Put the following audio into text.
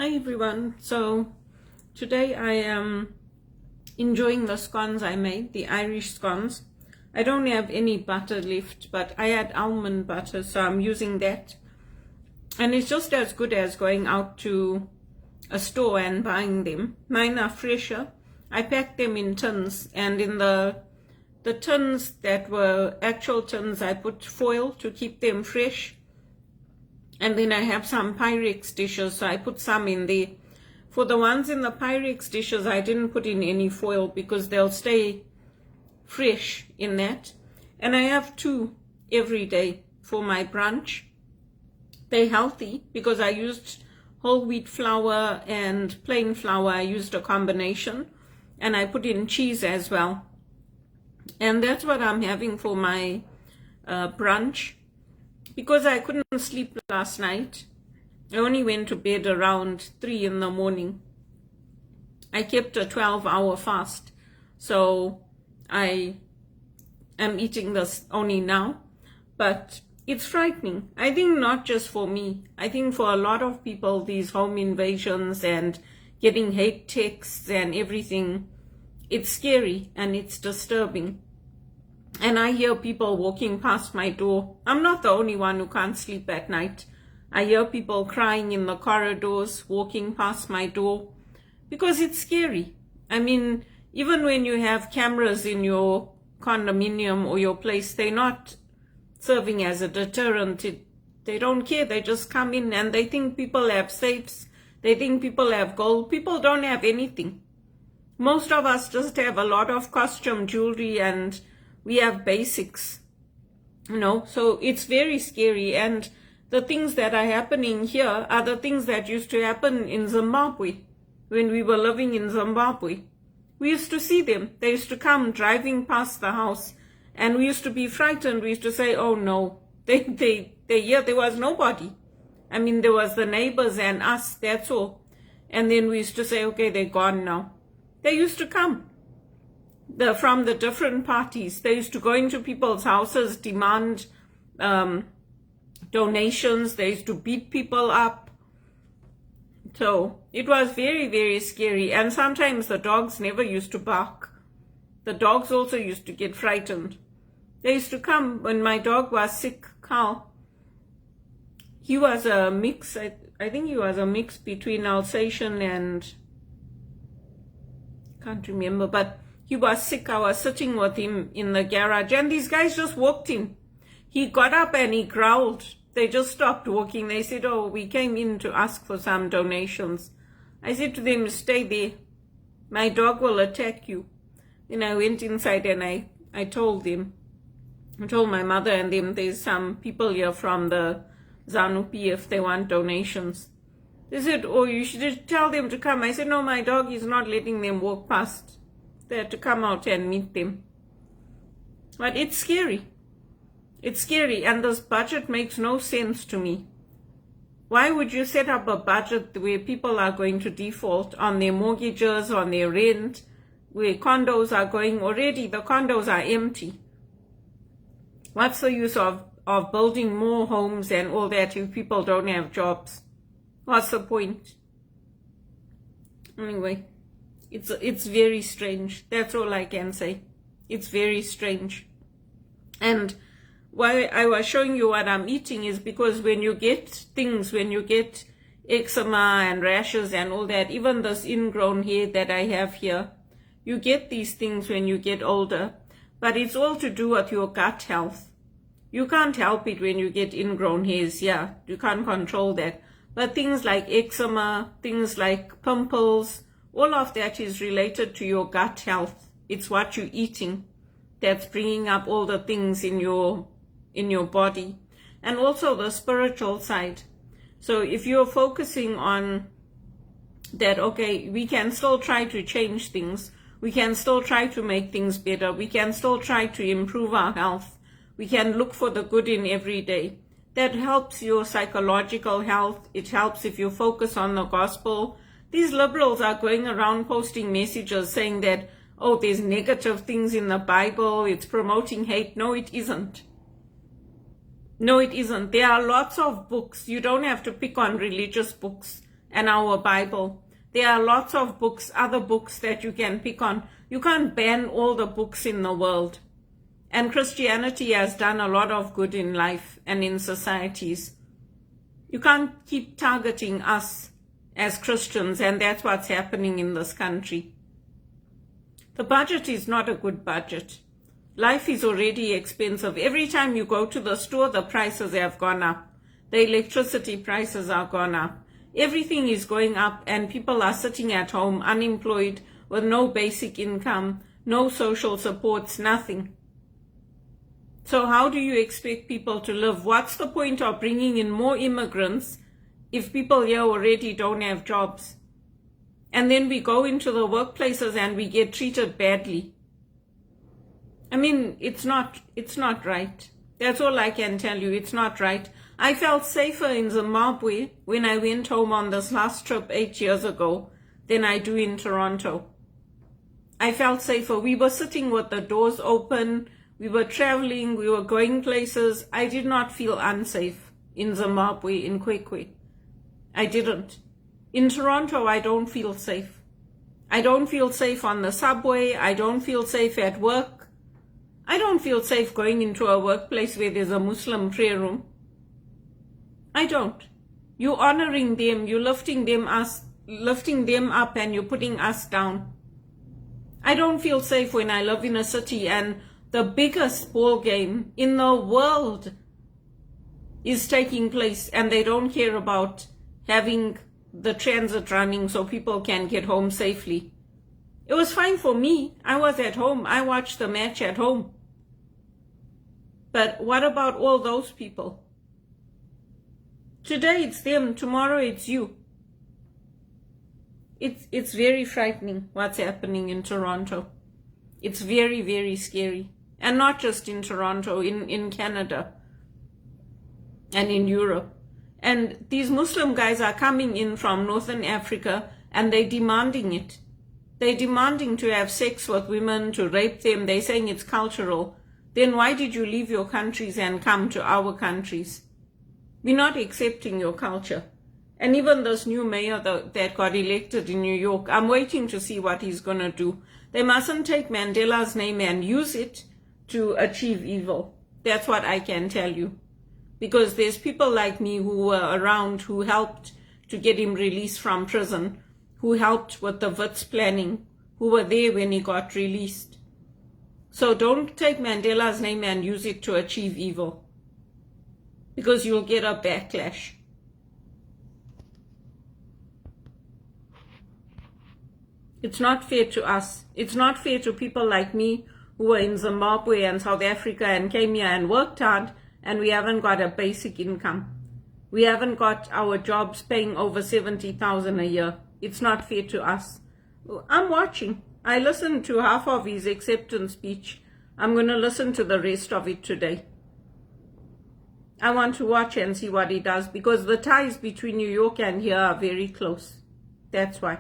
Hi everyone. So today I am enjoying the scones I made, the Irish scones. I don't have any butter left, but I had almond butter, so I'm using that. And it's just as good as going out to a store and buying them. Mine are fresher. I packed them in tins, and in the tins that were actual tins, I put foil to keep them fresh. And then I have some Pyrex dishes, so I put some in there. For the ones in the Pyrex dishes, I didn't put in any foil because they'll stay fresh in that. And I have 2 every day for my brunch. They're healthy because I used whole wheat flour and plain flour. I used a combination, and I put in cheese as well. And that's what I'm having for my brunch. Because I couldn't sleep last night, I only went to bed around 3 in the morning. I kept a 12-hour fast, so I am eating this only now. But it's frightening. I think not just for me. I think for a lot of people, these home invasions and getting hate texts and everything, it's scary and it's disturbing. And I hear people walking past my door. I'm not the only one who can't sleep at night. I hear people crying in the corridors, walking past my door, because it's scary. I mean, even when you have cameras in your condominium or your place, they're not serving as a deterrent. They don't care. They just come in and they think people have safes. They think people have gold. People don't have anything. Most of us just have a lot of costume jewelry and we have basics, so it's very scary. And the things that are happening here are the things that used to happen in Zimbabwe when we were living in Zimbabwe. We used to see them. They used to come driving past the house and we used to be frightened. We used to say, oh no, here there was nobody. I mean, there was the neighbors and us, that's all. And then we used to say, okay, they're gone now. They used to come. From the different parties. They used to go into people's houses, demand donations. They used to beat people up. So it was very, very scary. And sometimes the dogs never used to bark. The dogs also used to get frightened. They used to come when my dog was sick, Carl. He was a mix, I think he was a mix between Alsatian and, can't remember, but he was sick. I was sitting with him in the garage and these guys just walked in. He got up and he growled. They just stopped walking. They said, oh, we came in to ask for some donations. I said to them, stay there. My dog will attack you. Then I went inside and I told them. I told my mother and them, there's some people here from the ZANU-PF, they want donations. They said, oh, you should tell them to come. I said, no, my dog is not letting them walk past. They had to come out and meet them. But it's scary. It's scary, and this budget makes no sense to me. Why would you set up a budget where people are going to default on their mortgages, on their rent, where condos are going already? The condos are empty. What's the use of building more homes and all that if people don't have jobs? What's the point? Anyway. It's very strange. That's all I can say. It's very strange. And why I was showing you what I'm eating is because when you get things, when you get eczema and rashes and all that, even this ingrown hair that I have here, you get these things when you get older. But it's all to do with your gut health. You can't help it when you get ingrown hairs. Yeah, you can't control that. But things like eczema, things like pimples, all of that is related to your gut health. It's what you're eating that's bringing up all the things in your body. And also the spiritual side. So if you're focusing on that, okay, we can still try to change things. We can still try to make things better. We can still try to improve our health. We can look for the good in every day. That helps your psychological health. It helps if you focus on the gospel. These liberals are going around posting messages saying that, oh, there's negative things in the Bible, it's promoting hate. No, it isn't. No, it isn't. There are lots of books. You don't have to pick on religious books and our Bible. There are lots of books, other books that you can pick on. You can't ban all the books in the world. And Christianity has done a lot of good in life and in societies. You can't keep targeting us as Christians, and that's what's happening in this country. The budget is not a good budget. Life is already expensive. Every time you go to the store, the prices have gone up. The electricity prices are gone up. Everything is going up, and people are sitting at home unemployed with no basic income, no social supports, nothing. So how do you expect people to live? What's the point of bringing in more immigrants if people here already don't have jobs? And then we go into the workplaces and we get treated badly. I mean, it's not right. That's all I can tell you. It's not right. I felt safer in Zimbabwe when I went home on this last trip 8 years ago than I do in Toronto. I felt safer. We were sitting with the doors open. We were traveling. We were going places. I did not feel unsafe in Zimbabwe, in Kwekwe. I didn't. In Toronto, I don't feel safe. I don't feel safe on the subway. I don't feel safe at work. I don't feel safe going into a workplace where there's a Muslim prayer room. I don't. You're honoring them. You're lifting them up, and you're putting us down. I don't feel safe when I live in a city and the biggest ball game in the world is taking place, and they don't care about having the transit running so people can get home safely. It was fine for me. I was at home. I watched the match at home. But what about all those people? Today it's them, tomorrow it's you. It's very frightening what's happening in Toronto. It's very, very scary. And not just in Toronto, in Canada and in Europe. And these Muslim guys are coming in from Northern Africa, and they're demanding it. They're demanding to have sex with women, to rape them. They're saying it's cultural. Then why did you leave your countries and come to our countries? We're not accepting your culture. And even this new mayor that got elected in New York, I'm waiting to see what he's going to do. They mustn't take Mandela's name and use it to achieve evil. That's what I can tell you. Because there's people like me who were around, who helped to get him released from prison, who helped with the Wits planning, who were there when he got released. So don't take Mandela's name and use it to achieve evil, because you'll get a backlash. It's not fair to us. It's not fair to people like me who were in Zimbabwe and South Africa and came here and worked hard, and we haven't got a basic income. We haven't got our jobs paying over 70,000 a year. It's not fair to us. I'm watching. I listened to half of his acceptance speech. I'm going to listen to the rest of it today. I want to watch and see what he does, because the ties between New York and here are very close. That's why.